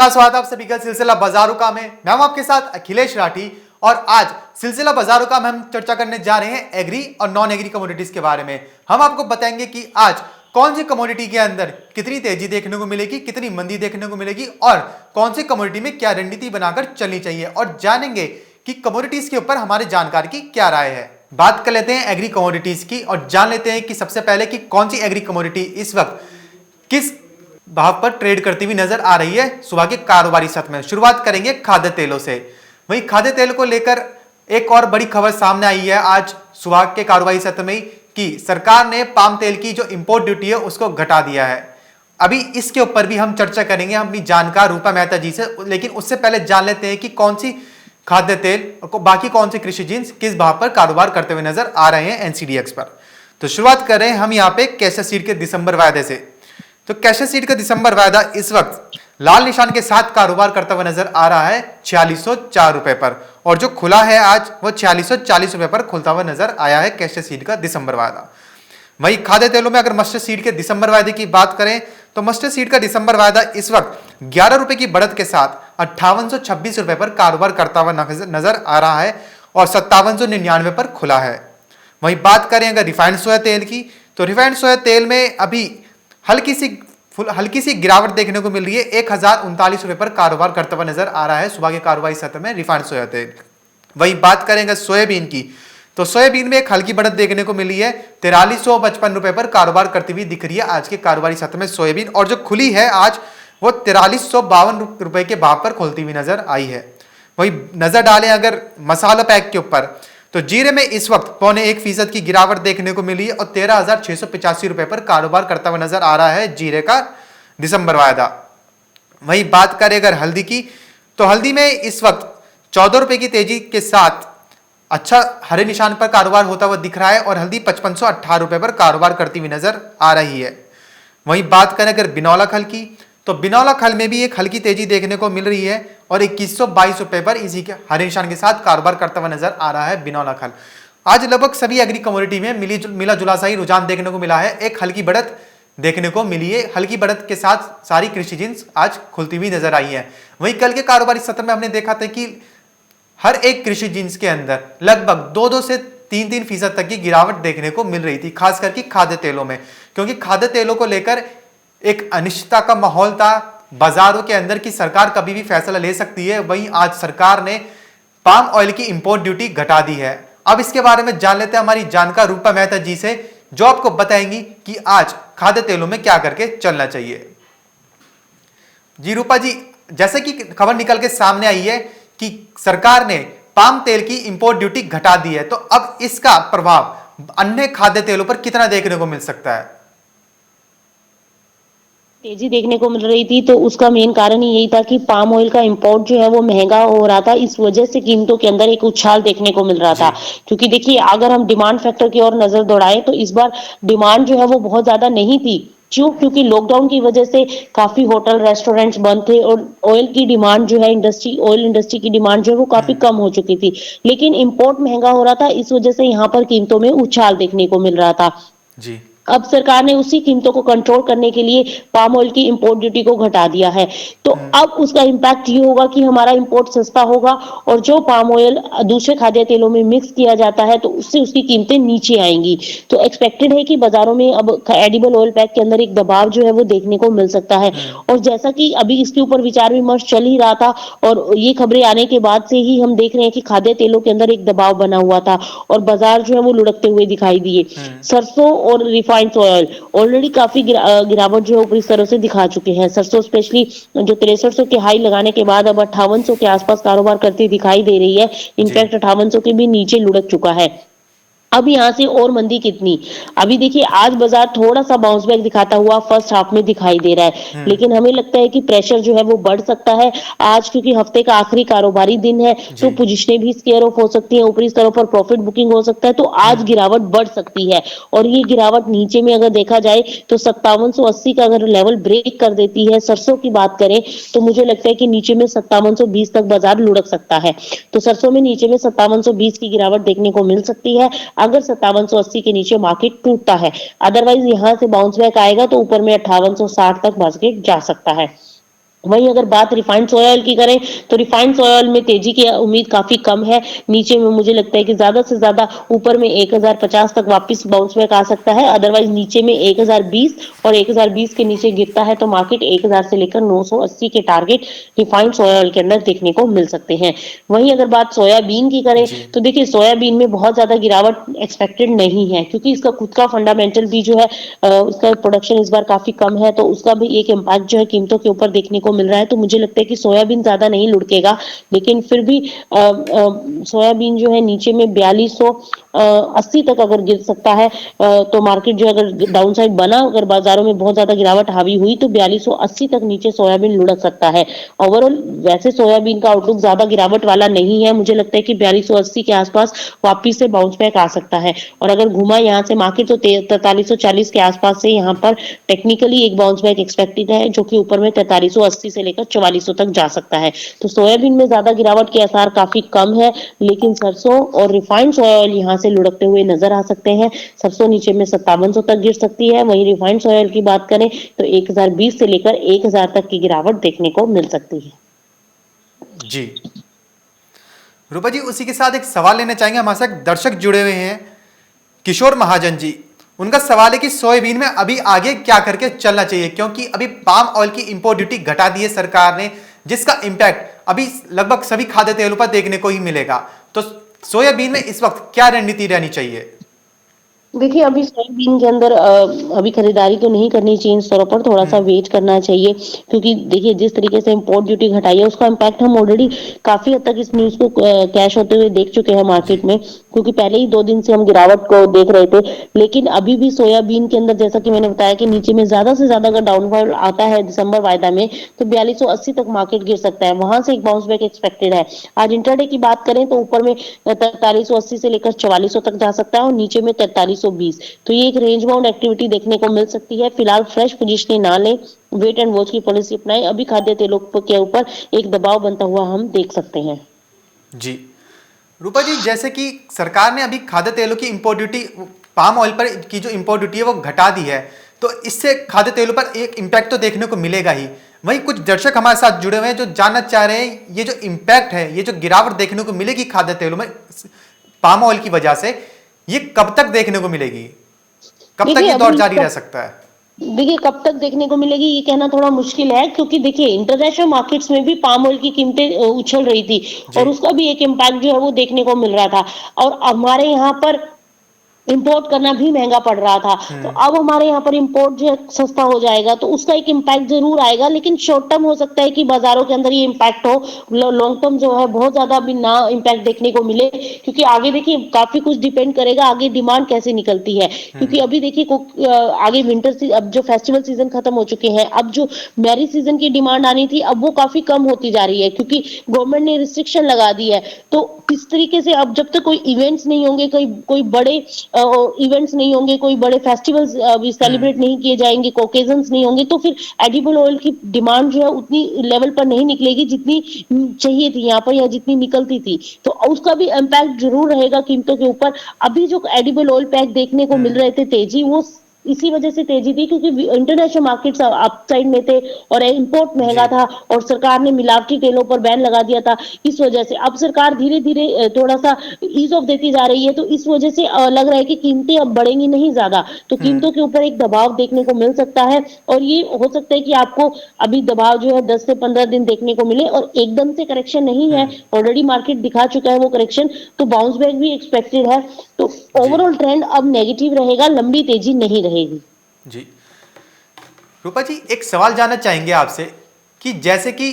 नमस्कार, स्वागत है आप सभी का सिलसिला बाजारों का में। मैं हूं आपके साथ अखिलेश राठी और आज सिलसिला बाजारों का में हम चर्चा करने जा रहे हैं एग्री और नॉन एग्री कमोडिटीज के बारे में। हम आपको बताएंगे कि आज कौन सी कमोडिटी के अंदर कितनी तेजी देखने को मिलेगी, कितनी मंदी देखने को मिलेगी और कौन सी कमोडिटी में क्या रणनीति बनाकर चलनी चाहिए, और जानेंगे कि कमोडिटीज के ऊपर हमारे जानकार की क्या राय है। बात कर लेते हैं एग्री कमोडिटीज की और जान लेते हैं कि सबसे पहले कि कौन सी एग्री कमोडिटी इस वक्त किस भाव पर ट्रेड करती हुई नजर आ रही है सुबह के कारोबारी सत्र में। शुरुआत करेंगे खाद्य तेलों से। वहीं खाद्य तेल को लेकर एक और बड़ी खबर सामने आई है आज सुबह के कारोबारी सत्र में कि सरकार ने पाम तेल की जो इंपोर्ट ड्यूटी है उसको घटा दिया है। अभी इसके ऊपर भी हम चर्चा करेंगे अपनी जानकार रूपा मेहता जी से, लेकिन उससे पहले जान लेते हैं कि कौन सी खाद्य तेल और बाकी कौन सी कृषि जिन्स किस भाव पर कारोबार करते हुए नजर आ रहे हैं एनसीडीएक्स पर। तो शुरुआत करें हम यहाँ पे कैशर सीड के दिसंबर वायदे से। तो कैशर सीड का दिसंबर वायदा इस वक्त लाल निशान के साथ कारोबार करता हुआ नजर आ रहा है 4604 रुपए पर, और जो खुला है आज वो 4640 रुपए पर खुलता हुआ नजर आया है कैशर सीड का दिसंबर वायदा। वही खाद्य तेलों में अगर मस्टर्ड सीड के दिसंबर वायदे की बात करें तो मस्टर्ड सीड का दिसंबर वायदा इस वक्त 11 रुपए की बढ़त के साथ 5826 रुपए पर कारोबार करता हुआ नजर आ रहा है और 5799 पर खुला है। वहीं बात करें अगर रिफाइंड सोया तेल की, तो रिफाइंड सोया तेल में अभी हल्की सी गिरावट देखने को मिल रही है। 1039 रुपए पर कारोबार करता हुआ नजर आ रहा है सुबह के कारोबारी सत्र में रिफाइंड सोया तेल। वहीं बात करेंगे सोयाबीन की, तो सोयाबीन में एक हल्की बढ़त देखने को मिली है। 4355 रुपए पर कारोबार करती हुई दिख रही है आज के कारोबारी सत्र में सोयाबीन, और जो खुली है आज वो 4352 रुपए के भाव पर खुलती हुई नजर आई है। वही नजर डालें अगर मसाला पैक के ऊपर, तो जीरे में इस वक्त 0.25% की गिरावट देखने को मिली है और 13,685 रुपए पर कारोबार करता हुआ नजर आ रहा है जीरे का दिसंबर वायदा। वहीं बात करें अगर हल्दी की, तो हल्दी में इस वक्त 14 रुपए की तेजी के साथ अच्छा हरे निशान पर कारोबार होता हुआ दिख रहा है और हल्दी 5518 रुपए पर कारोबार करती हुई नजर आ रही है। वहीं बात करें अगर बिनौला खल की, तो बिनौला खल में भी एक हल्की तेजी देखने को मिल रही है और 2122 रुपए पर इसी के हरे निशान के साथ कारोबार करता हुआ नजर आ रहा है बिनौला खल। आज लगभग सभी एग्री कमोडिटी में मिला जुला सा ही रुझान देखने को मिला है। एक हल्की बढ़त देखने को मिली है, हल्की बढ़त के साथ सारी कृषि जिन्स आज खुलती हुई नजर आई है। वहीं कल के कारोबारी सत्र में हमने देखा था कि हर एक कृषि जिन्स के अंदर लगभग 2-2 से 3-3% तक की गिरावट देखने को मिल रही थी, खास करके खाद्य तेलों में, क्योंकि खाद्य तेलों को लेकर एक अनिश्चितता का माहौल था बाजारों के अंदर कि सरकार कभी भी फैसला ले सकती है। वहीं आज सरकार ने पाम ऑयल की इंपोर्ट ड्यूटी घटा दी है। अब इसके बारे में जान लेते हैं हमारी जानकार रूपा मेहता जी से, जो आपको बताएंगी कि आज खाद्य तेलों में क्या करके चलना चाहिए। जी रूपा जी, जैसे कि खबर निकल के सामने आई है कि सरकार ने पाम तेल की इंपोर्ट ड्यूटी घटा दी है, तो अब इसका प्रभाव अन्य खाद्य तेलों पर कितना देखने को मिल सकता है? तेजी देखने को मिल रही थी, तो उसका मेन कारण ही यही था कि पाम ऑयल का इंपोर्ट जो है वो महंगा हो रहा था। इस वजह से कीमतों के अंदर एक उछाल देखने को मिल रहा था। क्योंकि देखिए, अगर हम डिमांड फैक्टर की ओर नजर दौड़ाएं तो इस बार डिमांड जो है वो बहुत ज्यादा नहीं थी। क्योंकि लॉकडाउन की वजह से काफी होटल रेस्टोरेंट्स बंद थे और ऑयल की डिमांड जो है ऑयल इंडस्ट्री की डिमांड जो है वो काफी कम हो चुकी थी। लेकिन इंपोर्ट महंगा हो रहा था, इस वजह से यहाँ पर कीमतों में उछाल देखने को मिल रहा था। जी। अब सरकार ने उसी कीमतों को कंट्रोल करने के लिए पाम ऑयल की इंपोर्ट ड्यूटी को घटा दिया है। तो अब उसका इम्पैक्ट ये होगा कि हमारा इंपोर्ट सस्ता होगा और जो पाम ऑयल दूसरे खाद्य तेलों में मिक्स किया जाता है तो उससे उसकी कीमतें नीचे आएंगी। तो एक्सपेक्टेड है कि बाजारों में अब एडिबल ऑयल पैक के अंदर एक दबाव जो है वो देखने को मिल सकता है। और जैसा कि अभी इसके ऊपर विचार विमर्श चल ही रहा था और ये खबरें आने के बाद से ही हम देख रहे हैं कि खाद्य तेलों के अंदर एक दबाव बना हुआ था और बाजार जो है वो लुढ़कते हुए दिखाई दिए। सरसों और रिफाइंड ऑयल ऑलरेडी काफी गिरावट जो है ऊपरी स्तरों से दिखा चुके हैं। सरसों स्पेशली जो 6300 के हाई लगाने के बाद अब 5800 के आसपास कारोबार करती दिखाई दे रही है। इनफैक्ट 5800 के भी नीचे लुढ़क चुका है। अब यहाँ से और मंदी कितनी? अभी देखिए, आज बाजार थोड़ा सा बाउंस बैक दिखाता हुआ फर्स्ट हाफ में दिखाई दे रहा है, लेकिन हमें लगता है कि प्रेशर जो है वो बढ़ सकता है आज, क्योंकि हफ्ते का आखिरी कारोबारी दिन है। तो पोजीशनें भी स्केयर ऑफ हो सकती हैं, ऊपरी स्तरों पर प्रॉफिट बुकिंग हो सकता है। तो आज गिरावट बढ़ सकती है और ये गिरावट नीचे में अगर देखा जाए तो 5780 का अगर लेवल ब्रेक कर देती है, सरसों की बात करें तो मुझे लगता है कि नीचे में 5720 तक बाजार लुढ़क सकता है। तो सरसों में नीचे में 5720 की गिरावट देखने को मिल सकती है अगर 5780 के नीचे मार्केट टूटता है। अदरवाइज यहां से बाउंस बैक आएगा तो ऊपर में 5860 तक मार्केट जा सकता है। वहीं अगर बात रिफाइंड सोया ऑयल की करें तो रिफाइंड सोया ऑयल में तेजी की उम्मीद काफी कम है। नीचे में मुझे लगता है कि ज्यादा से ज्यादा ऊपर में 1050 तक वापस बाउंस बैक आ सकता है, अदरवाइज नीचे में 1020 और 1020 के नीचे गिरता है तो मार्केट 1000 से लेकर 980 के टारगेट रिफाइंड सोया ऑयल के अंदर देखने को मिल सकते हैं। वहीं अगर बात सोयाबीन की करें जी। तो देखिए सोयाबीन में बहुत ज्यादा गिरावट एक्सपेक्टेड नहीं है, क्योंकि इसका खुद का फंडामेंटल भी जो है उसका प्रोडक्शन इस बार काफी कम है, तो उसका भी एक इम्पैक्ट जो है कीमतों के ऊपर देखने को मिल रहा है। तो मुझे लगता है कि सोयाबीन ज्यादा नहीं लुढ़केगा, लेकिन फिर भी सोयाबीन जो है नीचे में 4280 तक अगर गिर सकता है, तो मार्केट जो अगर डाउन साइड बना, अगर बाजारों में बहुत ज्यादा गिरावट हावी हुई तो 4280 तक नीचे सोयाबीन लुढ़क सकता है। ओवरऑल वैसे सोयाबीन का आउटलुक ज्यादा गिरावट वाला नहीं है, मुझे लगता है कि 4280 के आसपास वापिस से बाउंस बैक आ सकता है। और अगर घुमा यहाँ से मार्केट तो 4340 के आसपास से यहाँ पर टेक्निकली एक बाउंस बैक एक्सपेक्टेड है, जो कि ऊपर में 4380 से लेकर 4400 तक जा सकता है। तो सोयाबीन में ज्यादा गिरावट के आसार काफी कम है, लेकिन सरसों और रिफाइंड सोया ऑयल यहाँ से लुढ़कते हुए नजर आ सकते हैं। सरसों नीचे में 5700 तक गिर सकती है, वहीं रिफाइंड सोया ऑयल की बात करें तो 1020 से लेकर 1000 तक की गिरावट देखने को मिल सकती है। जी रूपा जी, उसी के साथ एक सवाल लेना चाहेंगे। हमारे साथ दर्शक जुड़े हुए हैं, किशोर महाजन जी। उनका सवाल है कि सोयाबीन में अभी आगे क्या करके चलना चाहिए, क्योंकि अभी पाम ऑयल की इंपोर्ट ड्यूटी घटा दी है सरकार ने, जिसका इंपैक्ट अभी लगभग सभी खाद्य तेलों पर देखने को ही मिलेगा। तो सोयाबीन में इस वक्त क्या रणनीति रहनी चाहिए? देखिए अभी सोयाबीन के अंदर अभी खरीदारी तो नहीं करनी चाहिए इन स्तरों पर, थोड़ा सा वेट करना चाहिए, क्योंकि देखिए जिस तरीके से इम्पोर्ट ड्यूटी घटाई है उसका इम्पैक्ट हम ऑलरेडी काफी हद तक इस न्यूज को कैश होते हुए देख चुके हैं जी। मार्केट में, क्योंकि पहले ही 2 दिन से हम गिरावट को देख रहे थे। लेकिन अभी भी सोयाबीन के अंदर जैसा कि मैंने बताया कि नीचे में ज्यादा से ज्यादा अगर डाउनफॉल आता है दिसंबर वायदा में तो 4280 तक मार्केट गिर सकता है, वहां से एक बाउंस बैक एक्सपेक्टेड है। आज इंटरडे की बात करें तो ऊपर में 4380 से लेकर 4400 तक जा सकता है और नीचे में 4320, तो ये एक रेंज बाउंड एक्टिविटी देखने को मिल सकती है। फिलहाल फ्रेश पोजीशनिंग ना लें, वेट एंड वॉच की पॉलिसी अपनाएं, अभी खाद्य तेलों के ऊपर एक दबाव बनता हुआ हम देख सकते हैं। जी रूपा जी, जैसे कि सरकार ने अभी खाद्य तेलों की इंपोर्ट ड्यूटी, पाम ऑयल पर की जो इंपोर्ट ड्यूटी है वो घटा दी है, तो इससे खाद्य तेलों पर एक इम्पैक्ट तो देखने को मिलेगा ही। वहीं कुछ दर्शक हमारे साथ जुड़े हुए हैं जो जानना चाह रहे हैं, ये जो इम्पैक्ट है, ये जो गिरावट देखने को मिलेगी खाद्य तेलों में पाम ऑयल की वजह से, ये कब तक देखने को मिलेगी? कब तक देखिए ये दौर अभी जारी रह सकता है? देखिए कब तक देखने को मिलेगी ये कहना थोड़ा मुश्किल है, क्योंकि देखिए इंटरनेशनल मार्केट्स में भी पाम ऑयल की कीमतें उछल रही थी जी। और उसका भी एक इम्पैक्ट जो है वो देखने को मिल रहा था, और हमारे यहाँ पर इंपोर्ट करना भी महंगा पड़ रहा था। तो अब हमारे यहाँ पर इंपोर्ट जो है सस्ता हो जाएगा तो उसका एक इम्पैक्ट जरूर आएगा, लेकिन शॉर्ट टर्म हो सकता है कि बाजारों के अंदर ये इम्पैक्ट हो, लॉन्ग टर्म जो है बहुत ज्यादा अभी ना इम्पैक्ट देखने को मिले, क्योंकि आगे देखिए काफी कुछ डिपेंड करेगा आगे डिमांड कैसे निकलती है। क्योंकि अभी देखिए आगे विंटर अब जो फेस्टिवल सीजन खत्म हो चुके हैं, अब जो मैरिज सीजन की डिमांड आनी थी अब वो काफी कम होती जा रही है, क्योंकि गवर्नमेंट ने रिस्ट्रिक्शन लगा दी है। तो इस तरीके से अब जब तक कोई इवेंट्स नहीं होंगे, कोई बड़े इवेंट्स नहीं होंगे, कोई बड़े फेस्टिवल्स अभी सेलिब्रेट नहीं किए जाएंगे, ओकेजन्स नहीं होंगे, तो फिर एडिबल ऑयल की डिमांड जो है उतनी लेवल पर नहीं निकलेगी जितनी चाहिए थी यहाँ पर या जितनी निकलती थी, तो उसका भी इम्पैक्ट जरूर रहेगा कीमतों के ऊपर। अभी जो एडिबल ऑयल पैक देखने को मिल रहे थे तेजी, वो इसी वजह से तेजी थी क्योंकि इंटरनेशनल मार्केट्स अपसाइड में थे और इंपोर्ट महंगा जी। था और सरकार ने मिलावटी तेलों पर बैन लगा दिया था। इस वजह से अब सरकार धीरे धीरे थोड़ा सा ईज ऑफ देती जा रही है, तो इस वजह से लग रहा है कि कीमतें अब बढ़ेंगी नहीं ज्यादा, तो कीमतों के ऊपर एक दबाव देखने को मिल सकता है। और ये हो सकता है कि आपको अभी दबाव जो है 10 से 15 दिन देखने को मिले और एकदम से करेक्शन नहीं है, ऑलरेडी मार्केट दिखा चुका है वो करेक्शन, तो बाउंस बैक भी एक्सपेक्टेड है। तो जी। ओवरऑल ट्रेंड अब नेगेटिव रहेगा, लंबी तेजी नहीं रहेगी। जी रूपा जी, एक सवाल जानना चाहेंगे आपसे कि जैसे कि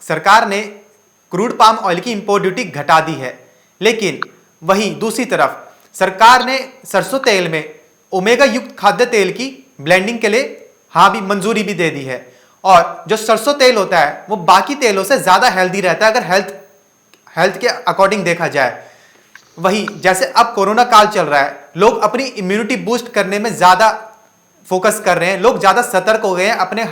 सरकार ने क्रूड पाम ऑयल की इंपोर्ट ड्यूटी घटा दी है, लेकिन वहीं दूसरी तरफ सरकार ने सरसों तेल में ओमेगा युक्त खाद्य तेल की ब्लेंडिंग के लिए हाँ भी मंजूरी भी दे दी है। और जो सरसों तेल होता है वो बाकी तेलों से ज्यादा हेल्दी रहता है अगर हेल्थ के अकॉर्डिंग देखा जाए। वहीं जैसे अब कोरोना काल चल रहा है, लोग अपनी इम्यूनिटी बूस्ट करने में ज्यादा फोकस कर रहे हैं, लोग ज्यादा सतर्क हो गए हैं अपने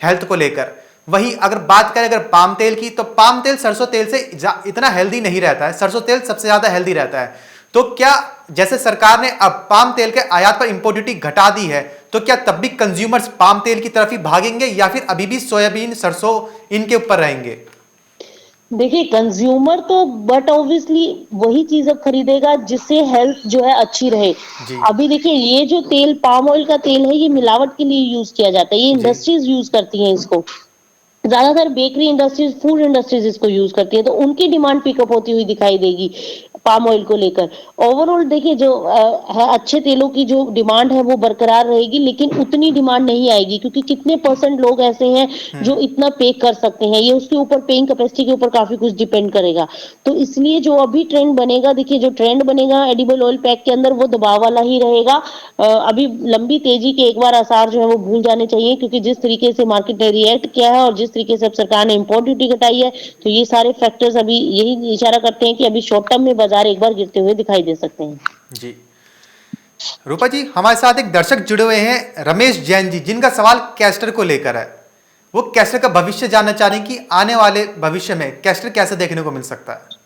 हेल्थ को लेकर। वहीं अगर बात करें अगर पाम तेल की, तो पाम तेल सरसों तेल से इतना हेल्दी नहीं रहता है, सरसों तेल सबसे ज्यादा हेल्दी रहता है। तो क्या जैसे सरकार ने अब पाम तेल के आयात पर इंपोर्ट ड्यूटी घटा दी है, तो क्या तब भी कंज्यूमर्स पाम तेल की तरफ ही भागेंगे या फिर अभी भी सोयाबीन, सरसों इनके ऊपर रहेंगे? देखिए कंज्यूमर तो बट ऑब्वियसली वही चीज अब खरीदेगा जिससे हेल्थ जो है अच्छी रहे। जी। अभी देखिए ये जो तेल पाम ऑयल का तेल है ये मिलावट के लिए यूज किया जाता है, ये जी। इंडस्ट्रीज यूज करती हैं इसको। ज्यादातर बेकरी इंडस्ट्रीज, फूड इंडस्ट्रीज इसको यूज करती है, तो उनकी डिमांड पिकअप होती हुई दिखाई देगी पाम ऑयल को लेकर। ओवरऑल देखिए जो है अच्छे तेलों की जो डिमांड है वो बरकरार रहेगी, लेकिन उतनी डिमांड नहीं आएगी क्योंकि कितने परसेंट लोग ऐसे हैं जो इतना पे कर सकते हैं, ये उसके ऊपर पेइंग कैपेसिटी के ऊपर काफी कुछ डिपेंड करेगा। तो इसलिए जो अभी ट्रेंड बनेगा, देखिए जो ट्रेंड बनेगा एडिबल ऑयल पैक के अंदर वो दबाव वाला ही रहेगा। अभी लंबी तेजी के एक बार आसार जो है वो भूल जाने चाहिए, क्योंकि जिस तरीके से मार्केट ने रिएक्ट किया है और जिस तरीके से अब सरकार ने इंपोर्ट ड्यूटी घटाई है, तो ये सारे फैक्टर्स अभी यही इशारा करते हैं कि अभी शॉर्ट टर्म में बाजार एक बार गिरते हुए दिखाई दे सकते हैं। जी। रूपा जी, हमारे साथ एक दर्शक जुड़े हुए हैं, रमेश जैन जी, जिनका सवाल कैस्टर को लेकर है। वो कैस्टर का भविष्य जानना चाह रहे हैं कि आने वाले भविष्य में कैस्टर कैसे देखने को मिल सकता है।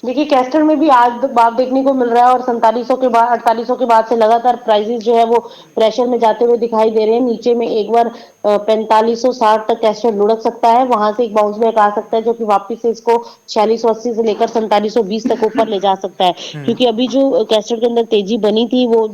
देखिए कैस्टर में भी आज भाव देखने को मिल रहा है और 4700 के बाद 4800 के बाद से लगातार प्राइसेस जो है वो प्रेशर में जाते हुए दिखाई दे रहे हैं। नीचे में एक बार 4560 तक कैस्टर लुढ़क सकता है, वहां से एक बाउंस बैक आ सकता है जो कि वापस से इसको 4680 से लेकर 4720 तक ऊपर ले जा सकता है। क्योंकि अभी जो कैस्टर के अंदर तेजी बनी थी वो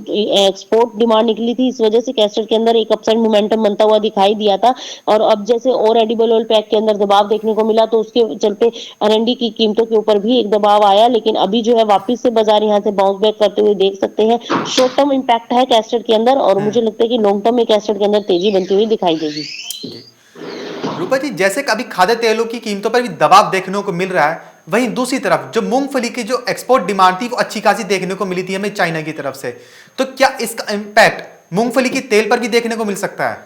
एक्सपोर्ट डिमांड निकली थी, इस वजह से कैस्टर के अंदर एक अपसाइड मोमेंटम बनता हुआ दिखाई दिया था। और अब जैसे और एडिबल ऑयल पैक के अंदर दबाव देखने को मिला तो उसके चलते आरएनडी की कीमतों के ऊपर भी एक दबाव आया, लेकिन अभी जो है वापस से बाजार यहाँ से बाउंस बैक करते हुए देख सकते हैं। शॉर्ट टर्म इंपैक्ट है कैस्टर के अंदर और मुझे लगता है कि लॉन्ग टर्म में कैस्टर के अंदर तेजी बनती हुई दिखाई देगी। जी। रूपा जी, जैसे कभी खाद्य तेलों की कीमतों पर भी दबाव देखने को मिल रहा है, वहीं दूसरी तरफ जो मूंगफली की जो एक्सपोर्ट डिमांड थी वो अच्छी खासी देखने को मिली थी हमें चाइना की तरफ से, तो क्या इसका इंपैक्ट मूंगफली की तेल पर भी देखने को मिल सकता है?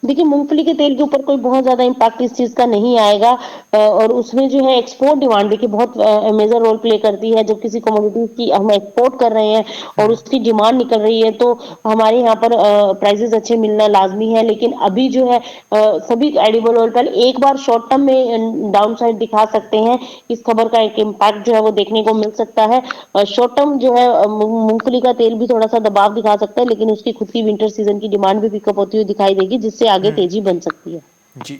देखिए मूंगफली के तेल के ऊपर कोई बहुत ज्यादा इम्पैक्ट इस चीज का नहीं आएगा। और उसमें जो है एक्सपोर्ट डिमांड देखिए बहुत मेजर रोल प्ले करती है। जब किसी कमोडिटी की हम एक्सपोर्ट कर रहे हैं और उसकी डिमांड निकल रही है तो हमारे यहाँ पर प्राइसेस अच्छे मिलना लाजमी है। लेकिन अभी जो है सभी एडिबल ऑयल पर एक बार शॉर्ट टर्म में डाउन साइड दिखा सकते हैं। इस खबर का एक इम्पैक्ट जो है वो देखने को मिल सकता है। शॉर्ट टर्म जो है मूंगफली का तेल भी थोड़ा सा दबाव दिखा सकता है, लेकिन उसकी खुद की विंटर सीजन की डिमांड भी पिकअप होती हुई दिखाई देगी, जिससे आगे तेजी बन सकती है। जी।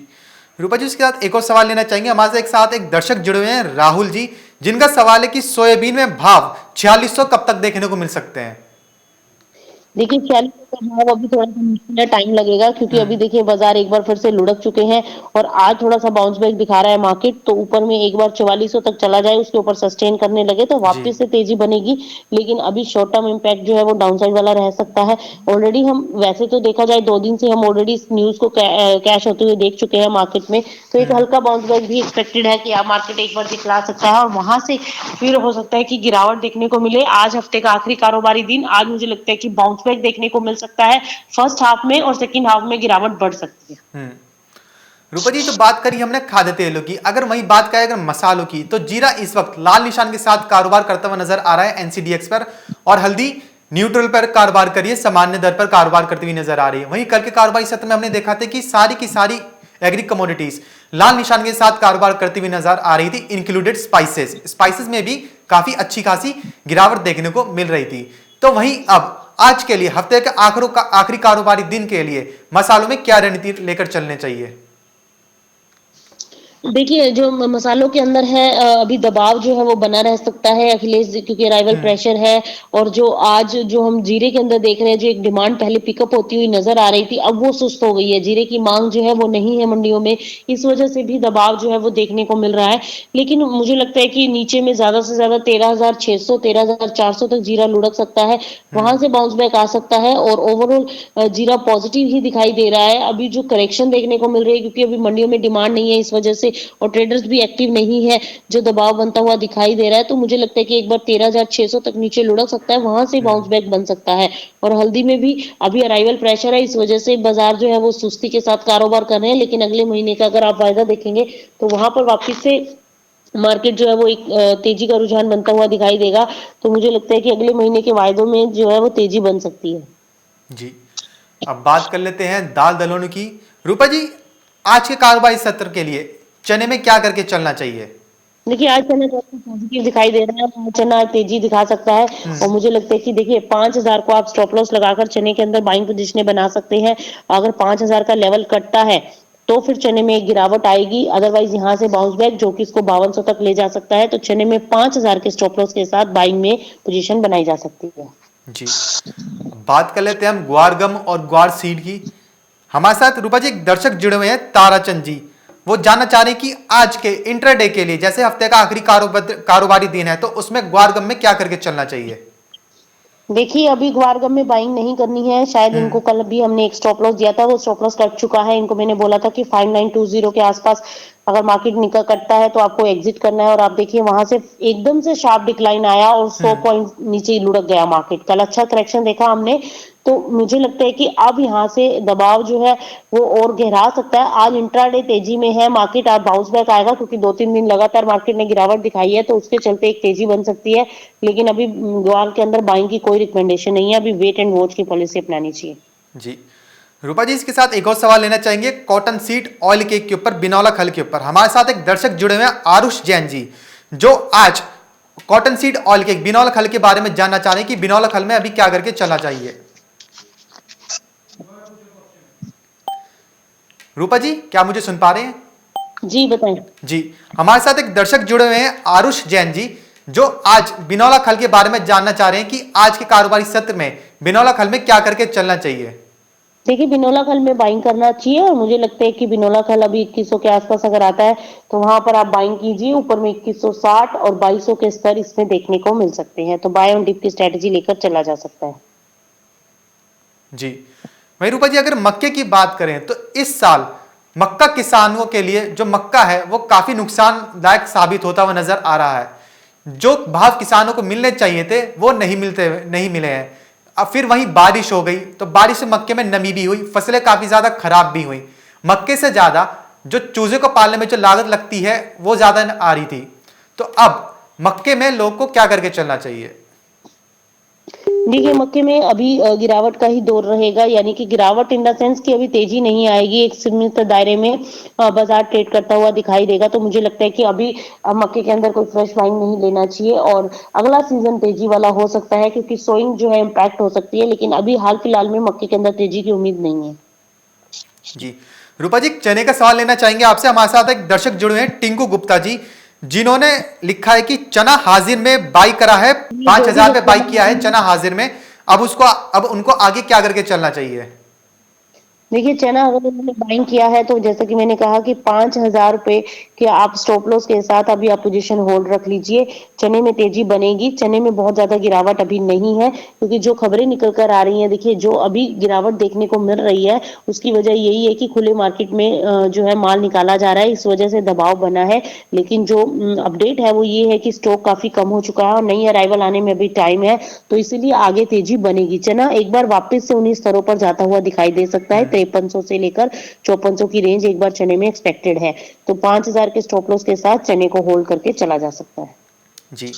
रूपा जी, उसके साथ एक और सवाल लेना चाहेंगे। हमारे साथ एक दर्शक जुड़े हुए हैं, राहुल जी, जिनका सवाल है कि सोयाबीन में भाव 4600 कब तक देखने को मिल सकते हैं? देखिए 4600 का भाव अभी थोड़ा सा मुश्किल है, टाइम लगेगा, क्योंकि अभी देखिए बाजार एक बार फिर से लुढ़क चुके हैं और आज थोड़ा सा बाउंस बैक दिखा रहा है मार्केट। तो ऊपर में एक बार 4400 तक चला जाए, उसके ऊपर सस्टेन करने लगे तो जी। वापस से तेजी बनेगी। लेकिन अभी शॉर्ट टर्म इम्पैक्ट जो है वो डाउन साइड वाला रह सकता है। ऑलरेडी हम वैसे तो देखा जाए 2 दिन से हम ऑलरेडी इस न्यूज को कैश होते हुए देख चुके हैं मार्केट में, तो एक हल्का बाउंस बैक भी एक्सपेक्टेड है कि मार्केट एक बार दिखला सकता है और वहां से फिर हो सकता है कि गिरावट देखने को मिले। आज हफ्ते का आखिरी कारोबारी दिन, आज मुझे लगता है कि बाउंस बैक देखने को मिल सकता है फर्स्ट हाफ में और सेकंड हाफ में गिरावट बढ़ सकती है। रूपा जी, तो बात करी हमने खाद्य तेलों की, अगर वही बात करें अगर मसालों की, तो जीरा इस वक्त लाल निशान के साथ कारोबार करता हुआ नजर आ रहा है एनसीडीएक्स पर, और हल्दी न्यूट्रल पर कारोबार करिए, सामान्य दर पर कारोबार करती हुई नजर आ रही है। वहीं कल के कारोबारी सत्र में हमने देखा था कि सारी की सारी एग्री कमोडिटीज लाल निशान के साथ कारोबार करती हुई नजर आ रही थी, इंक्लूडेड स्पाइसेस। स्पाइसेस में भी काफी अच्छी खासी गिरावट देखने को मिल रही थी। तो वहीं अब आज के लिए हफ्ते के आखिरी कारोबारी दिन के लिए मसालों में क्या रणनीति लेकर चलने चाहिए? देखिए जो मसालों के अंदर है अभी दबाव जो है वो बना रह सकता है अखिलेश जी, क्योंकि अराइवल प्रेशर है। और जो आज जो हम जीरे के अंदर देख रहे हैं, जो एक डिमांड पहले पिकअप होती हुई नजर आ रही थी, अब वो सुस्त हो गई है। जीरे की मांग जो है वो नहीं है मंडियों में, इस वजह से भी दबाव जो है वो देखने को मिल रहा है। लेकिन मुझे लगता है कि नीचे में ज्यादा से ज्यादा 13,600 13,400 तक जीरा लुढ़क सकता है, वहां से बाउंस बैक आ सकता है। और ओवरऑल जीरा पॉजिटिव ही दिखाई दे रहा है। अभी जो करेक्शन देखने को मिल रही है, क्योंकि अभी मंडियों में डिमांड नहीं है, इस वजह से और ट्रेडर्स भी एक्टिव नहीं है, जो दबाव बनता हुआ दिखाई दे रहा है, तो मुझे लगता है कि एक बार 13,600 तक नीचे लुढ़क सकता है, वहां से बाउंस बैक बन सकता है। और हल्दी में भी अभी अराइवल प्रेशर है, इस वजह से बाजार जो है वो सुस्ती के साथ कारोबार कर रहे हैं। लेकिन अगले महीने का अगर आप वायदा देखेंगे तो वहां पर वापिस से मार्केट जो है वो एक तेजी का रुझान बनता हुआ दिखाई देगा। तो मुझे लगता है कि अगले महीने के वायदों में जो है वो तेजी बन सकती है। जी। अब बात कर लेते हैं दाल दलहनों की। रूपा जी, आज के कारोबारी सत्र के लिए चने में क्या करके चलना चाहिए? देखिए आज चना थोड़ा पॉजिटिव दिखाई दे रहा है, आज चना तेजी दिखा सकता है। और मुझे लगता है कि देखिए 5,000 को आप स्टॉप लॉस लगाकर चने के अंदर बाइंग पोजीशन बना सकते हैं। अगर 5,000 का लेवल कटता है तो फिर चने में एक गिरावट आएगी, अदरवाइज यहाँ से बाउंस बैक जो कि इसको 5200 तक ले जा सकता है। तो चने में 5,000 के स्टॉप लॉस के साथ बाइंग में पोजीशन बनाई जा सकती है। जी, बात कर लेते हैं हम ग्वार गम और ग्वार सीड की। हमारे साथ रूपा जी एक दर्शक जुड़े हुए हैं, ताराचंद जी। वो जानना चाह रहे हैं कि आज के इंट्राडे के लिए, जैसे हफ्ते का आखिरी कारोबारी दिन है, तो उसमें ग्वार गम में क्या करके चलना चाहिए? देखिए अभी ग्वारगम में बाइंग नहीं करनी है, शायद इनको कल भी हमने एक स्टॉप लॉस दिया था, वो स्टॉप लॉस कट चुका है। इनको मैंने बोला था कि 5920 के आसपास अगर मार्केट निकल कटता है तो आपको एग्जिट करना है। और आप देखिए वहां से एकदम से शार्प डिक्लाइन आया और 100 पॉइंट नीचे लुढ़क गया मार्केट। कल अच्छा करेक्शन देखा हमने, तो मुझे लगता है कि अब यहाँ से दबाव जो है वो और गहरा सकता है। आज इंट्राडे तेजी में है मार्केट, आज बाउंस बैक आएगा क्योंकि 2-3 दिन लगातार मार्केट ने गिरावट दिखाई है, तो उसके चलते एक तेजी बन सकती है। लेकिन अभी ग्वार के अंदर बाइंग की कोई रिकमेंडेशन नहीं है, अभी वेट एंड वॉच की पॉलिसी अपनानी चाहिए। जी, रूपा जी इसके साथ एक और सवाल लेना चाहेंगे कॉटन सीड ऑयल केक के ऊपर, बिनौला खल के ऊपर। हमारे साथ एक दर्शक जुड़े हुए हैं, आरुष जैन जी, जो आज कॉटन सीड ऑयल केक बिनौला खल के बारे में जानना चाह रहे हैं कि बिनौला खल में अभी क्या करके चलना चाहिए। रूपा जी क्या मुझे सुन पा रहे हैं? जी बताएं। जी, हमारे साथ एक दर्शक जुड़े हुए हैं, आरुष जैन जी, जो आज बिनौला खल के बारे में जानना चाह रहे हैं कि आज के कारोबारी सत्र में बिनौला खल में क्या करके चलना चाहिए। देखिए बिनौला खल में बाइंग करना चाहिए, और मुझे लगता है कि बिनौला खल अभी 2100 के आसपास अगर आता है तो वहां पर आप बाइंग कीजिए। ऊपर में 2160 और 2200 के स्तर इसमें देखने को मिल सकते हैं, तो बाय ऑन डिप की स्ट्रेटेजी लेकर चला जा सकता है। जी, वही रूपा जी अगर मक्के की बात करें तो इस साल मक्का किसानों के लिए जो मक्का है वो काफी नुकसानदायक साबित होता हुआ नजर आ रहा है। जो भाव किसानों को मिलने चाहिए थे वो नहीं मिले हैं। अब फिर वहीं बारिश हो गई तो बारिश से मक्के में नमी भी हुई, फसलें काफी ज्यादा खराब भी हुई। मक्के से ज्यादा जो चूजे को पालने में जो लागत लगती है वो ज्यादा आ रही थी। तो अब मक्के में लोग को क्या करके चलना चाहिए? देखिए मक्के में अभी गिरावट का ही दौर रहेगा, यानी कि गिरावट इन द सेंस कि अभी तेजी नहीं आएगी, एक सीमित दायरे में बाजार ट्रेड करता हुआ दिखाई देगा। तो मुझे लगता है कि अभी मक्के के अंदर कोई फ्रेश बाइंग नहीं लेना चाहिए, और अगला सीजन तेजी वाला हो सकता है क्योंकि सोइंग जो है इम्पैक्ट हो सकती है। लेकिन अभी हाल फिलहाल में मक्के के अंदर तेजी की उम्मीद नहीं है। जी, रूपा जी चने का सवाल लेना चाहेंगे आपसे। हमारे साथ एक दर्शक जुड़े हैं, टिंकू गुप्ता जी, जिन्होंने लिखा है कि चना हाजिर में बाई करा है, 5,000 पे बाई किया है चना हाजिर में। अब उनको आगे क्या करके चलना चाहिए? देखिए चना अगर उन्होंने बाइंग किया है तो जैसा कि मैंने कहा कि 5,000 रुपए के आप स्टॉप लॉस के साथ अभी आप पोजीशन होल्ड रख लीजिए। चने में तेजी बनेगी, चने में बहुत ज्यादा गिरावट अभी नहीं है क्योंकि जो खबरें निकल कर आ रही हैं, देखिए जो अभी गिरावट देखने को मिल रही है उसकी वजह यही है कि खुले मार्केट में जो है माल निकाला जा रहा है, इस वजह से दबाव बना है। लेकिन जो अपडेट है वो ये है कि स्टॉक काफी कम हो चुका है और नई अराइवल आने में अभी टाइम है, तो इसीलिए आगे तेजी बनेगी। चना एक बार वापस से उन्हीं स्तरों पर जाता हुआ दिखाई दे सकता है, 5300 से लेकर 5400 की रेंज एक बार चने में एक्सपेक्टेड है। तो 5,000 के स्टॉप लॉस के साथ चने को होल्ड करके चला जा सकता है। जी,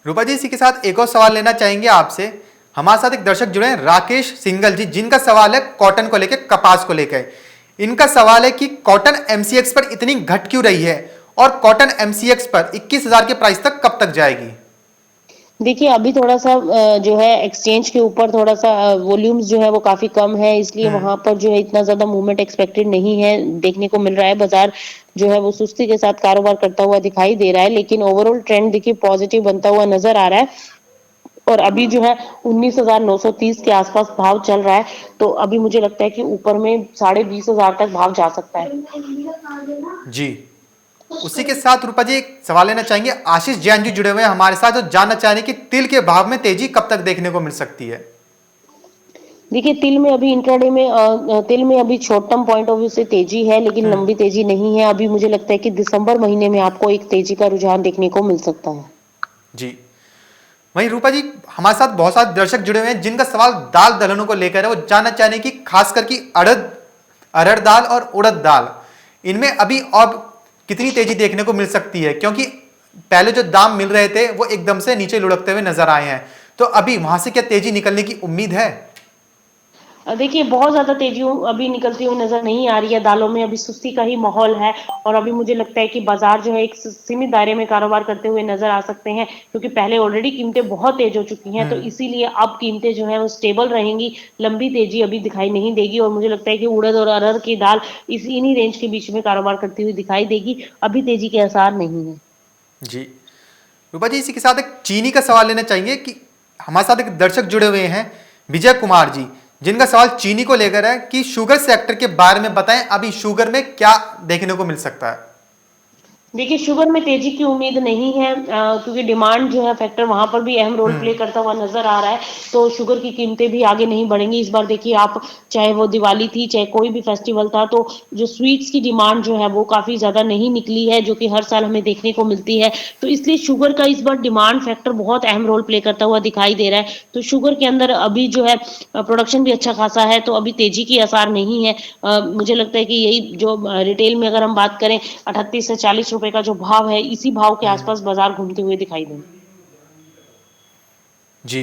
रूपा जी इसी के साथ एक और सवाल लेना चाहेंगे आपसे। हमारे साथ एक दर्शक जुड़े हैं, राकेश सिंगल जी, जिनका सवाल है कॉटन को लेकर, कपास को लेकर। इनका सवाल है कि कॉटन एमसीएक्स पर इतनी घट क्यों रही है और कॉटन एमसीएक्स पर 21,000 के प्राइस तक कब तक जाएगी? देखिए अभी थोड़ा सा जो है एक्सचेंज के ऊपर थोड़ा सा वॉल्यूम्स जो है वो काफी कम है, इसलिए वहां पर जो है इतना ज्यादा मूवमेंट एक्सपेक्टेड नहीं है, देखने को मिल रहा है। बाजार जो है वो सुस्ती के साथ कारोबार करता हुआ दिखाई दे रहा है, लेकिन ओवरऑल ट्रेंड देखिए पॉजिटिव बनता हुआ नजर आ रहा है। और अभी जो है 19,930 के आसपास भाव चल रहा है, तो अभी मुझे लगता है कि ऊपर में 20,500 तक भाव जा सकता है। जी, उसी के साथ रूपा जी एक सवाल लेना चाहेंगे, आशीष जैन जी जुड़े हुए हैं हमारे साथ, जो जानना चाहेंगे कि तिल के भाव में तेजी कब तक देखने को मिल सकती है? देखिए तिल में अभी इंट्राडे में तिल में अभी short term point of view से तेजी है, लेकिन लंबी तेजी नहीं है। अभी मुझे लगता है कि दिसंबर महीने में आपको एक तेजी का रुझान देखने को मिल सकता है। जी, वहीं रूपा जी हमारे साथ बहुत सारे दर्शक जुड़े हुए हैं जिनका सवाल दाल दलहनों को लेकर है। वो जानना चाहेंगे कि खासकर की अरहर दाल और उड़द दाल, इनमें अभी और कितनी तेजी देखने को मिल सकती है, क्योंकि पहले जो दाम मिल रहे थे वो एकदम से नीचे लुढ़कते हुए नजर आए हैं। तो अभी वहां से क्या तेजी निकलने की उम्मीद है? देखिए बहुत ज़्यादा तेज़ी अभी निकलती हुई नज़र नहीं आ रही है, दालों में अभी सुस्ती का ही माहौल है और अभी मुझे लगता है कि बाज़ार जो है एक सीमित दायरे में कारोबार करते हुए नज़र आ सकते हैं, क्योंकि पहले ऑलरेडी कीमतें बहुत तेज़ हो चुकी हैं, तो इसीलिए अब कीमतें जो हैं वो स्टेबल रहेंगी, लंबी तेज़ी अभी दिखाई नहीं देगी और मुझे लगता है कि उड़द और अरहर की दाल इन्हीं रेंज के बीच में कारोबार करती हुई दिखाई देगी, अभी तेज़ी के आसार नहीं है। जी रूपा जी, इसी के साथ एक चीनी का सवाल लेना चाहेंगे कि हमारे साथ एक दर्शक जुड़े हुए हैं विजय कुमार जी, जिनका सवाल चीनी को लेकर है कि शुगर सेक्टर के बारे में बताएं, अभी शुगर में क्या देखने को मिल सकता है। देखिए शुगर में तेजी की उम्मीद नहीं है, क्योंकि डिमांड जो है फैक्टर वहां पर भी अहम रोल प्ले करता हुआ नजर आ रहा है, तो शुगर की कीमतें भी आगे नहीं बढ़ेंगी इस बार। देखिए आप, चाहे वो दिवाली थी चाहे कोई भी फेस्टिवल था, तो जो स्वीट्स की डिमांड जो है वो काफी ज्यादा नहीं निकली है, जो कि हर साल हमें देखने को मिलती है, तो इसलिए शुगर का इस बार डिमांड फैक्टर बहुत अहम रोल प्ले करता हुआ दिखाई दे रहा है। तो शुगर के अंदर अभी जो है प्रोडक्शन भी अच्छा खासा है, तो अभी तेजी की आसार नहीं है। मुझे लगता है कि यही जो रिटेल में अगर हम बात करें 38 से 40 रुपए का जो भाव है, इसी भाव के आसपास बाजार घूमते हुए दिखाई देंगे। जी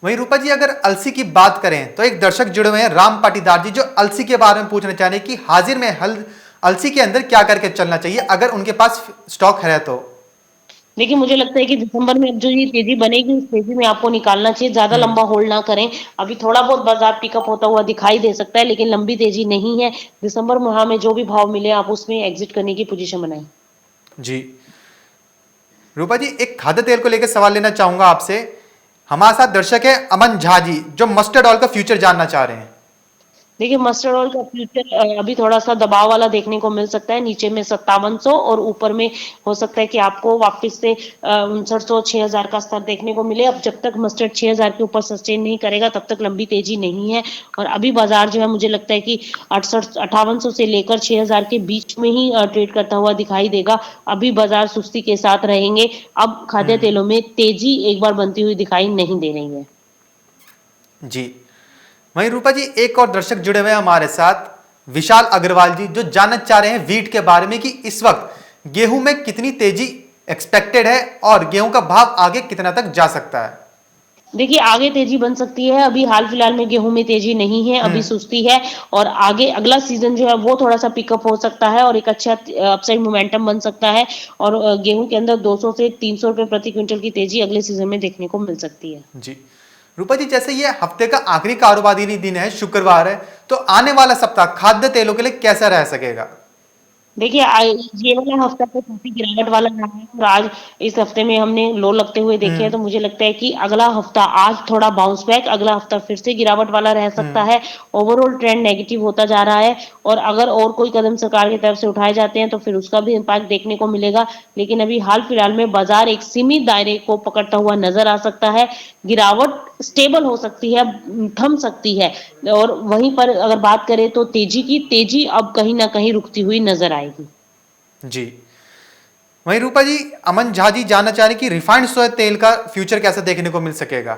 वहीं रूपा जी, अगर अलसी की बात करें तो एक दर्शक जुड़े हुए हैं राम पाटीदार जी, जो अलसी के बारे में पूछना चाह रहे हैं कि हाजिर में हल अलसी के अंदर क्या करके चलना चाहिए अगर उनके पास स्टॉक है तो। देखिए मुझे लगता है कि दिसंबर में अब जो ये तेजी बनेगी, इस तेजी में आपको निकालना चाहिए, ज्यादा लंबा होल्ड ना करें। अभी थोड़ा बहुत बाजार पिकअप होता हुआ दिखाई दे सकता है, लेकिन लंबी तेजी नहीं है। दिसंबर माह में जो भी भाव मिले आप उसमें एग्जिट करने की पोजीशन बनाएं। जी रूपा जी, एक खाद्य तेल को लेकर सवाल लेना चाहूंगा आपसे। हमारे साथ दर्शक है अमन झा जी, जो मस्टर्ड ऑयल का फ्यूचर जानना चाह रहे हैं। देखिए मस्टर्ड ऑयल का फ्यूचर अभी थोड़ा सा दबाव वाला देखने को मिल सकता है, नीचे में 5700 और ऊपर में हो सकता है कि आपको वापस से 5900 6000 का स्तर देखने को मिले। अब जब तक मस्टर्ड 6000 के ऊपर सस्टेन नहीं करेगा तब तक लंबी तेजी नहीं है, और अभी बाजार जो है मुझे लगता है कि 68 5800 से लेकर 6000 के बीच में ही ट्रेड करता हुआ दिखाई देगा। अभी बाजार सुस्ती के साथ रहेंगे, अब खाद्य तेलों में तेजी एक बार बनती हुई दिखाई नहीं दे रही है। जी वहीं रूपा जी, एक और दर्शक जुड़े हुए हैं हमारे साथ विशाल अग्रवाल जी, जो जानना चाह रहे हैं वीट के बारे में कि इस वक्त गेहूं में कितनी तेजी एक्सपेक्टेड है और गेहूं का भाव आगे कितना तक जा सकता है। देखिए आगे तेजी बन सकती है, अभी हाल फिलहाल में गेहूं में तेजी नहीं है, अभी सुस्ती है, और आगे अगला सीजन जो है वो थोड़ा सा पिकअप हो सकता है और एक अच्छा अपसाइड मोमेंटम बन सकता है, और गेहूं के अंदर 200 से 300 रुपए प्रति क्विंटल की तेजी अगले सीजन में देखने को मिल सकती है। जी रूपा जी, जैसे ये हफ्ते का आखिरी कारोबारी दिन है, शुक्रवार है, तो आने वाला सप्ताह खाद्य तेलों के लिए कैसा रह सकेगा। देखिए ये वाला हफ्ता तो काफी गिरावट वाला रहा है, और आज इस हफ्ते में हमने लो लगते हुए देखे हैं, तो मुझे लगता है कि अगला हफ्ता, आज थोड़ा बाउंस बैक, अगला हफ्ता फिर से गिरावट वाला रह सकता है। ओवरऑल ट्रेंड नेगेटिव होता जा रहा है, और अगर और कोई कदम सरकार की तरफ से उठाए जाते हैं तो फिर उसका भी इम्पैक्ट देखने को मिलेगा, लेकिन अभी हाल फिलहाल में बाजार एक सीमित दायरे को पकड़ता हुआ नजर आ सकता है। गिरावट स्टेबल हो सकती है, थम सकती है, और वहीं पर अगर बात करें तो तेजी अब कहीं ना कहीं रुकती हुई नजर आएगी। जी वहीं रूपा जी, अमन झा जी जानना चाह रहे हैं कि रिफाइंड सोया तेल का फ्यूचर कैसा देखने को मिल सकेगा।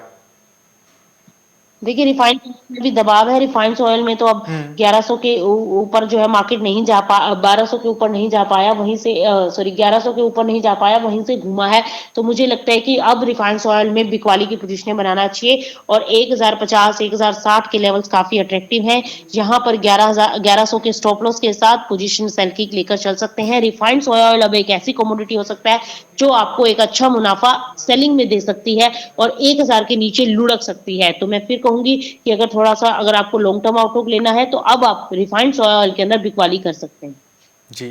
देखिए रिफाइंड में भी दबाव है, रिफाइंड ऑयल में तो अब 1100 के ऊपर जो है मार्केट नहीं जा पा 1200 के ऊपर नहीं जा पाया, वहीं से सॉरी 1100 के ऊपर नहीं जा पाया, वहीं से घूमा है, तो मुझे लगता है कि अब रिफाइंड ऑयल में बिकवाली की पोजीशनें बनाना चाहिए, और 1050 1060 के लेवल्स काफी अट्रैक्टिव हैं, यहाँ पर 1100 के स्टॉप लॉस के साथ पोजीशन सेल की लेकर चल सकते हैं। रिफाइंड ऑयल अब एक ऐसी कमोडिटी हो सकता है जो आपको एक अच्छा मुनाफा सेलिंग में दे सकती है और 1000 के नीचे लुढ़क सकती है। तो मैं फिर कहूंगी कि अगर थोड़ा सा, अगर आपको लॉन्ग टर्म आउटलुक लेना है तो अब आप रिफाइंड ऑयल के अंदर बिकवाली कर सकते हैं। जी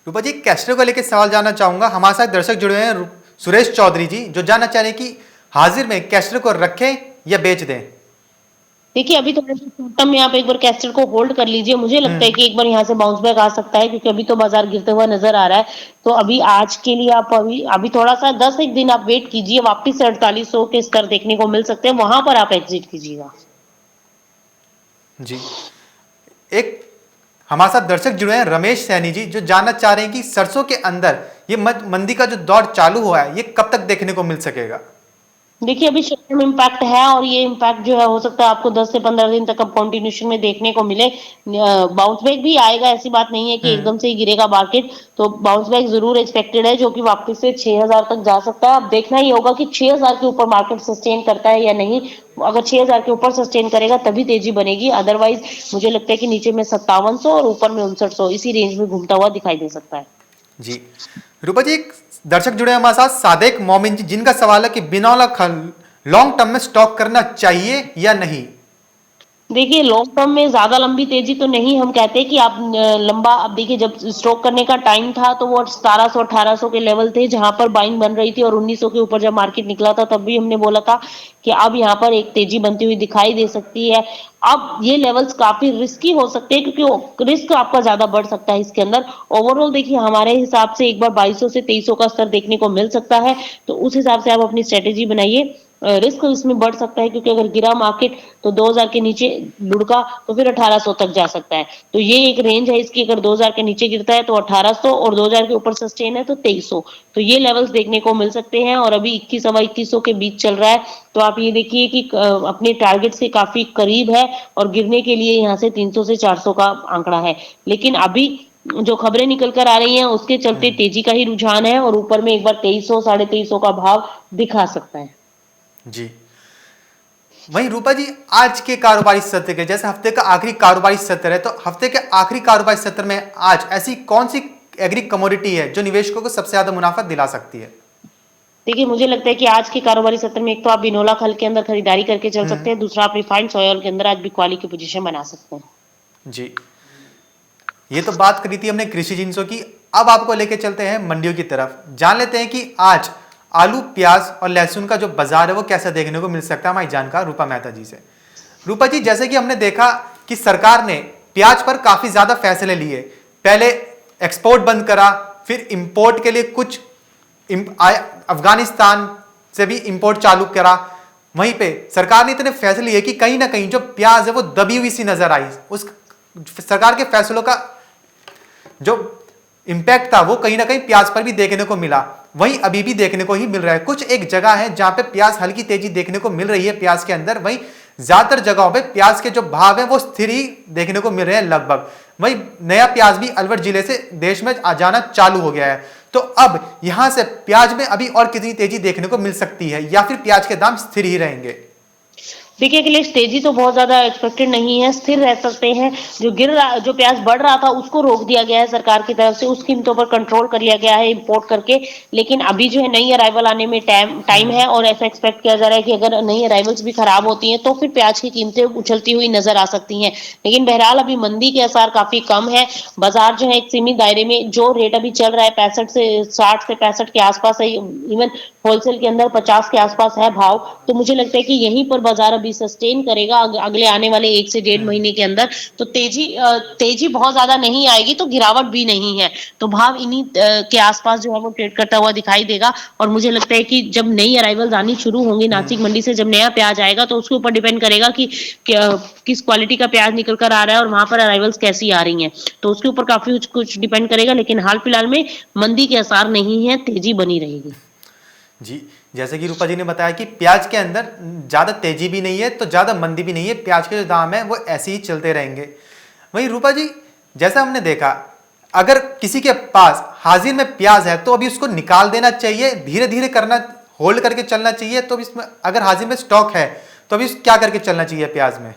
रूपा जी, कैस्ट्रो को लेकर सवाल जानना चाहूंगा। हमारे साथ दर्शक जुड़े हैं सुरेश चौधरी जी, जो जानना चाह रहे हैं कि हाजिर में कैस्ट्रो को रखें या बेच दें। देखिए अभी तो शॉर्ट टर्म में आप एक बार कैस्टर को होल्ड कर लीजिए, मुझे लगता है कि एक बार यहाँ से बाउंस बैक आ सकता है, क्योंकि अभी तो बाजार गिरते हुआ नजर आ रहा है। तो अभी आज के लिए आप अभी अभी थोड़ा सा 10 एक दिन आप वेट कीजिए, वापिस से 4800 के स्तर देखने को मिल सकते हैं, वहां पर आप एग्जिट कीजिएगा। जी एक हमारे साथ दर्शक जुड़े हैं रमेश सैनी जी, जो जानना चाह रहे हैं कि सरसों के अंदर ये मंदी का जो दौर चालू हुआ है, ये कब तक देखने को मिल सकेगा। देखिए, अभी शॉर्ट टर्म इम्पैक्ट है और ये इम्पैक्ट जो है हो सकता है आपको 10 से 15 दिन तक अब कंटिन्यूएशन में देखने को मिले। बाउंस बैक भी आएगा, ऐसी बात नहीं है कि हम्म। एकदम से ही गिरेगा मार्केट। तो बाउंस बैक ज़रूर एक्सपेक्टेड है, जो कि वापस से 6000 तक जा सकता है। अब देखना ही होगा कि 6000 के ऊपर मार्केट सस्टेन करता है या नहीं। अगर 6000 के ऊपर सस्टेन करेगा तभी तेजी बनेगी, अदरवाइज मुझे लगता है कि नीचे में 5700 और ऊपर में 5900 इसी रेंज में घूमता हुआ दिखाई दे सकता है। जी। रूपा जी, एक दर्शक जुड़े हैं हमारे साथ, सादेक मोमिन जी, जिनका सवाल है कि बिनौला खल लॉन्ग टर्म में स्टॉक करना चाहिए या नहीं। देखिए, लॉन्ग टर्म में ज़्यादा लंबी तेज़ी तो नहीं हम कहते कि आप लंबा। अब देखिए, जब स्टॉक करने का टाइम था तो वो 1700-1800 के लेवल थे जहाँ पर बाइंग बन रही थी, और 1900 के ऊपर जब मार्केट निकला था तब भी हमने बोला था कि अब यहाँ पर एक तेज़ी बनती हुई दिखाई दे सकती है। अब ये लेवल्स काफ़ी रिस्की हो सकते हैं क्योंकि रिस्क आपका ज़्यादा बढ़ सकता है इसके अंदर। ओवरऑल देखिए, हमारे हिसाब से एक बार 2200 से 2300 का स्तर देखने को मिल सकता है, तो उस हिसाब से आप अपनी स्ट्रेटेजी बनाइए। रिस्क इसमें बढ़ सकता है क्योंकि अगर गिरा मार्केट तो 2000 के नीचे लुढ़का तो फिर 1800 तक जा सकता है। तो ये एक रेंज है इसकी, अगर 2000 के नीचे गिरता है तो 1800 और 2000 के ऊपर सस्टेन है तो 2300। तो ये लेवल्स देखने को मिल सकते हैं, और अभी 21 सवा 2100 के बीच चल रहा है। तो आप ये देखिए कि अपने टारगेट से काफी करीब है, और गिरने के लिए यहाँ से 300 से 400 का आंकड़ा है। लेकिन अभी जो खबरें निकल कर आ रही हैं उसके चलते तेजी का ही रुझान है, और ऊपर में एक बार 2300 साढ़े 2300 का भाव दिखा सकता है। जी। वहीं रूपा जी, आज के कारोबारी सत्र के, जैसे हफ्ते का आखिरी कारोबारी सत्र है, तो हफ्ते के आखिरी कारोबारी सत्र में आज ऐसी कौन सी एग्री कमोडिटी है जो निवेशकों को सबसे ज्यादा मुनाफा दिला सकती है। देखिए, मुझे लगता है कि आज के कारोबारी सत्र में एक तो आप बिनोला खल के अंदर खरीदारी करके चल सकते हैं, दूसरा आप रिफाइंड सोया के अंदर आज बिकवाली की पोजीशन बना सकते हैं। जी। ये तो बात करी थी हमने कृषि जिंसों की। अब आपको लेके चलते हैं मंडियों की तरफ, जान लेते हैं कि आज आलू, प्याज और लहसुन का जो बाजार है वो कैसा देखने को मिल सकता है। हमारी जानकार रूपा मेहता जी से। रूपा जी, जैसे कि हमने देखा कि सरकार ने प्याज पर काफी ज्यादा फैसले लिए। पहले एक्सपोर्ट बंद करा, फिर इंपोर्ट के लिए कुछ अफगानिस्तान से भी इंपोर्ट चालू करा। वहीं पे सरकार ने इतने फैसले लिए कि कहीं ना कहीं जो प्याज है वो दबी हुई सी नजर आई। उस सरकार के फैसलों का जो इंपैक्ट था वो कहीं ना कहीं प्याज पर भी देखने को मिला। वहीं अभी भी देखने को ही मिल रहा है। कुछ एक जगह है जहां पे प्याज हल्की तेजी देखने को मिल रही है प्याज के अंदर, वहीं ज्यादातर जगहों पे प्याज के जो भाव है वो स्थिर ही देखने को मिल रहे हैं लगभग। वहीं नया प्याज भी अलवर जिले से देश में आ जाना चालू हो गया है। तो अब यहां से प्याज में अभी और कितनी तेजी देखने को मिल सकती है, या फिर प्याज के दाम स्थिर ही रहेंगे। देखिए, अखिलेश, तेजी तो बहुत ज्यादा एक्सपेक्टेड नहीं है, स्थिर रह सकते हैं। जो प्याज बढ़ रहा था उसको रोक दिया गया है सरकार की तरफ से, उस कीमतों पर कंट्रोल कर लिया गया है इंपोर्ट करके। लेकिन अभी जो है नई अराइवल आने में टाइम है, और ऐसा एक्सपेक्ट किया जा रहा है कि अगर नई अराइवल्स भी खराब होती हैं तो फिर प्याज की कीमतें उछलती हुई नजर आ सकती हैं। लेकिन बहरहाल अभी मंदी के असर काफी कम है। बाजार जो है एक सीमित दायरे में, जो रेट अभी चल रहा है 65 से 60 से 65 के आसपास है, इवन होलसेल के अंदर 50 के आसपास है भाव। तो मुझे लगता है कि यहीं पर बाजार अभी सस्टेन करेगा अगले आने वाले 1 से 1.5 महीने के अंदर। तो तेजी बहुत ज्यादा नहीं आएगी, तो गिरावट भी नहीं है। तो भाव इन्हीं के आसपास जो है वो ट्रेड करता हुआ दिखाई देगा। और मुझे लगता है कि जब नई अराइवल्स आनी शुरू होंगी नासिक मंडी से, जब नया प्याज आएगा तो उसके ऊपर डिपेंड करेगा कि किस क्वालिटी का प्याज निकल कर आ रहा है और वहां पर अराइवल्स कैसी आ रही हैं। तो उसके ऊपर काफी कुछ डिपेंड करेगा। लेकिन हाल फिलहाल में मंदी के असर नहीं है, तेजी बनी रहेगी। जी, जैसे कि रूपा जी ने बताया कि प्याज के अंदर ज्यादा तेजी भी नहीं है तो ज्यादा मंदी भी नहीं है, प्याज के जो दाम है वो ऐसे ही चलते रहेंगे। वहीं रूपा जी, जैसा हमने देखा, अगर किसी के पास हाजिर में प्याज है तो अभी उसको निकाल देना चाहिए, धीरे धीरे करना, होल्ड करके चलना चाहिए। तो इसमें अगर हाजिर में स्टॉक है तो अभी क्या करके चलना चाहिए प्याज में।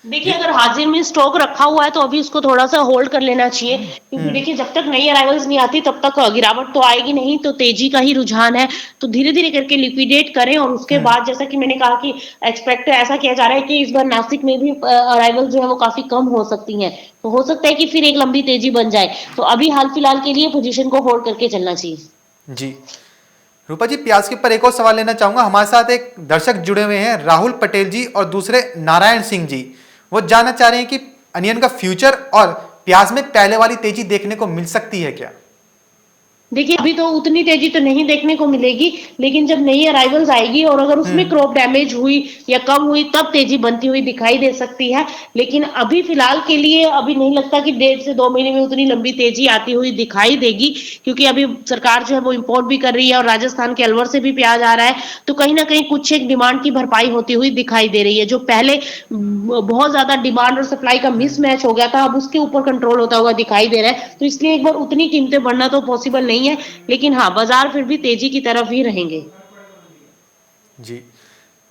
देखिए, अगर हाजिर में स्टॉक रखा हुआ है तो अभी उसको थोड़ा सा होल्ड कर लेना चाहिए, क्योंकि देखिए जब तक नई अराइवल्स नहीं आती तब तक गिरावट तो आएगी नहीं, तो तेजी का ही रुझान है। तो धीरे धीरे करके लिक्विडेट करें, और उसके बाद जैसा कि मैंने कहा कि एक्सपेक्ट ऐसा किया जा रहा है कि इस बार नासिक में भी अराइवल जो है वो काफी कम हो सकती हैं। तो हो सकता है कि फिर एक लंबी तेजी बन जाए। तो अभी हाल फिलहाल के लिए पोजीशन को होल्ड करके चलना चाहिए। जी। रूपा जी, प्याज के ऊपर एक और सवाल लेना चाहूंगा। हमारे साथ एक दर्शक जुड़े हुए हैं, राहुल पटेल जी, और दूसरे नारायण सिंह जी। वो जानना चाह रहे हैं कि अनियन का फ्यूचर और प्याज में पहले वाली तेजी देखने को मिल सकती है क्या। देखिए अभी तो उतनी तेजी तो नहीं देखने को मिलेगी, लेकिन जब नई अराइवल्स आएगी और अगर उसमें क्रॉप डैमेज हुई या कम हुई तब तेजी बनती हुई दिखाई दे सकती है। लेकिन अभी फिलहाल के लिए अभी नहीं लगता कि 1.5 से 2 महीने में उतनी लंबी तेजी आती हुई दिखाई देगी, क्योंकि अभी सरकार जो है वो इंपोर्ट भी कर रही है और राजस्थान के अलवर से भी प्याज आ रहा है, तो कहीं ना कहीं कुछ एक डिमांड की भरपाई होती हुई दिखाई दे रही है। जो पहले बहुत ज्यादा डिमांड और सप्लाई का मिसमैच हो गया था, अब उसके ऊपर कंट्रोल होता हुआ दिखाई दे रहा है। तो इसलिए एक बार उतनी कीमतें बढ़ना तो पॉसिबल नहीं है, लेकिन हाँ बाजार फिर भी तेजी की तरफ ही रहेंगे। जी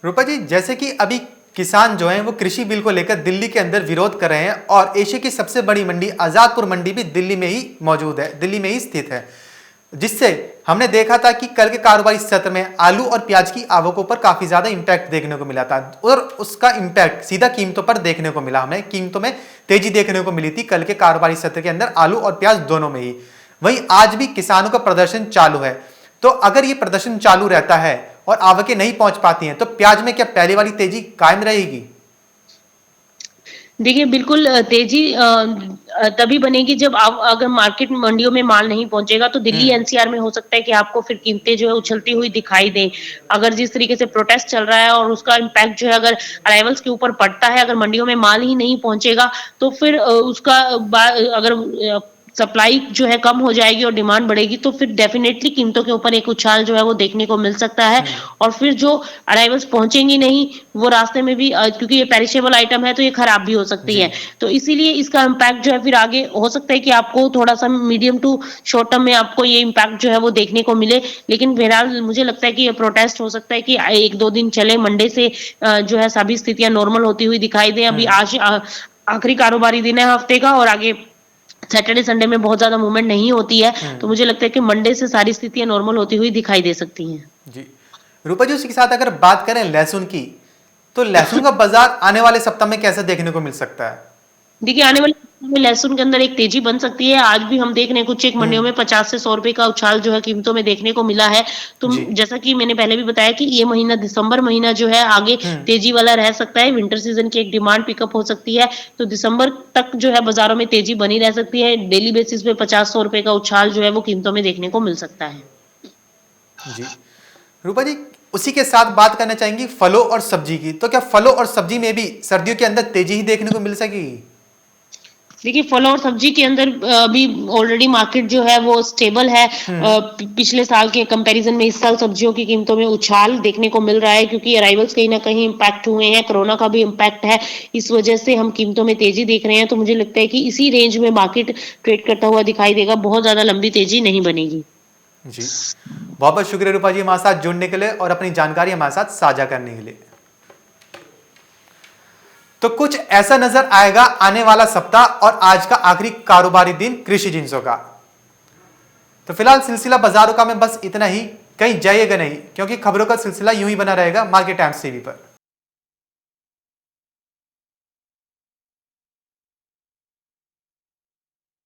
रूपा जी, जैसे कि अभी किसान जो हैं वो कृषि बिल को लेकर दिल्ली के अंदर विरोध कर रहे हैं और एशिया की सबसे बड़ी मंडी आजादपुर मंडी भी दिल्ली में ही मौजूद है, दिल्ली में ही स्थित है, जिससे हमने देखा था कि कल के कारोबारी सत्र में आलू और प्याज की आवकों पर काफी ज्यादा इंपैक्ट देखने को मिला था और उसका इंपैक्ट सीधा कीमतों पर देखने को मिला। हमें कीमतों में तेजी देखने को मिली थी कल के कारोबारी सत्र के अंदर आलू और प्याज दोनों में ही। वहीं आज भी किसानों का प्रदर्शन चालू है, तो अगर ये प्रदर्शन चालू रहता है और आवकें नहीं पहुंच पाती हैं तो प्याज में क्या पहले वाली तेजी कायम रहेगी? देखिए बिल्कुल तेजी तभी बनेगी जब आप अगर मार्केट मंडियों में माल नहीं पहुंचेगा, तो दिल्ली एनसीआर में हो सकता है कि आपको फिर कीमतें जो है उछलती हुई दिखाई दें। अगर जिस तरीके से प्रोटेस्ट चल रहा है और उसका इम्पैक्ट जो है अगर अराइवल्स के ऊपर पड़ता है, अगर मंडियों में माल ही नहीं पहुंचेगा, तो फिर अगर सप्लाई जो है कम हो जाएगी और डिमांड बढ़ेगी, तो फिर डेफिनेटली कीमतों के ऊपर एक उछाल जो है वो देखने को मिल सकता है। और फिर जो अराइवल्स पहुंचेंगी नहीं, वो रास्ते में भी क्योंकि ये पेरिशेबल आइटम है तो ये खराब भी हो सकती है, तो इसीलिए इसका इम्पैक्ट जो है फिर आगे हो सकता है कि आपको थोड़ा सा मीडियम टू शॉर्ट टर्म में आपको ये इम्पैक्ट जो है वो देखने को मिले। लेकिन बहरहाल मुझे लगता है कि ये प्रोटेस्ट हो सकता है कि 1-2 दिन चले, मंडे से जो है सभी स्थितियां नॉर्मल होती हुई दिखाई दे। अभी आज आखिरी कारोबारी दिन है हफ्ते का और आगे सैटरडे संडे में बहुत ज्यादा मूवमेंट नहीं होती है, तो मुझे लगता है कि मंडे से सारी स्थितियां नॉर्मल होती हुई दिखाई दे सकती हैं। जी रूपा जी, उसी के साथ अगर बात करें लहसुन की, तो लहसुन का बाजार आने वाले सप्ताह में कैसे देखने को मिल सकता है? देखिए आने वाले समय में लहसुन के अंदर एक तेजी बन सकती है। आज भी हम देख रहे हैं कुछ एक मंडियों में 50 से 100 रुपए का उछाल जो है कीमतों में देखने को मिला है। तो जी जैसा कि मैंने पहले भी बताया कि ये महीना दिसंबर महीना जो है आगे तेजी वाला रह सकता है। विंटर सीजन की एक डिमांड पिकअप हो सकती है, तो दिसंबर तक जो है बाजारों में तेजी बनी रह सकती है। डेली बेसिस पे 50-100 रुपए का उछाल जो है वो कीमतों में देखने को मिल सकता है। जी रूपा जी, उसी के साथ बात करना चाहेंगी फलों और सब्जी की, तो क्या फलों और सब्जी में भी सर्दियों के अंदर तेजी ही देखने को मिल सकेगी? देखिए फल और सब्जी के अंदर अभी ऑलरेडी मार्केट जो है वो स्टेबल है। पिछले साल के कंपैरिजन में इस साल सब्जियों की कीमतों में उछाल देखने को मिल रहा है, क्योंकि अराइवल्स कहीं ना कहीं इम्पैक्ट हुए हैं, कोरोना का भी इम्पैक्ट है, इस वजह से हम कीमतों में तेजी देख रहे हैं। तो मुझे लगता है कि इसी रेंज में मार्केट ट्रेड करता हुआ दिखाई देगा, बहुत ज्यादा लंबी तेजी नहीं बनेगी। जी बहुत बहुत शुक्रिया रूपा जी हमारे साथ जुड़ने के लिए और अपनी जानकारी हमारे साथ साझा करने के लिए। तो कुछ ऐसा नजर आएगा आने वाला सप्ताह और आज का आखिरी कारोबारी दिन कृषि जिंसों का। तो फिलहाल सिलसिला बाजारों का में बस इतना ही, कहीं जाइएगा नहीं, क्योंकि खबरों का सिलसिला यूं ही बना रहेगा मार्केट टाइम्स टीवी पर।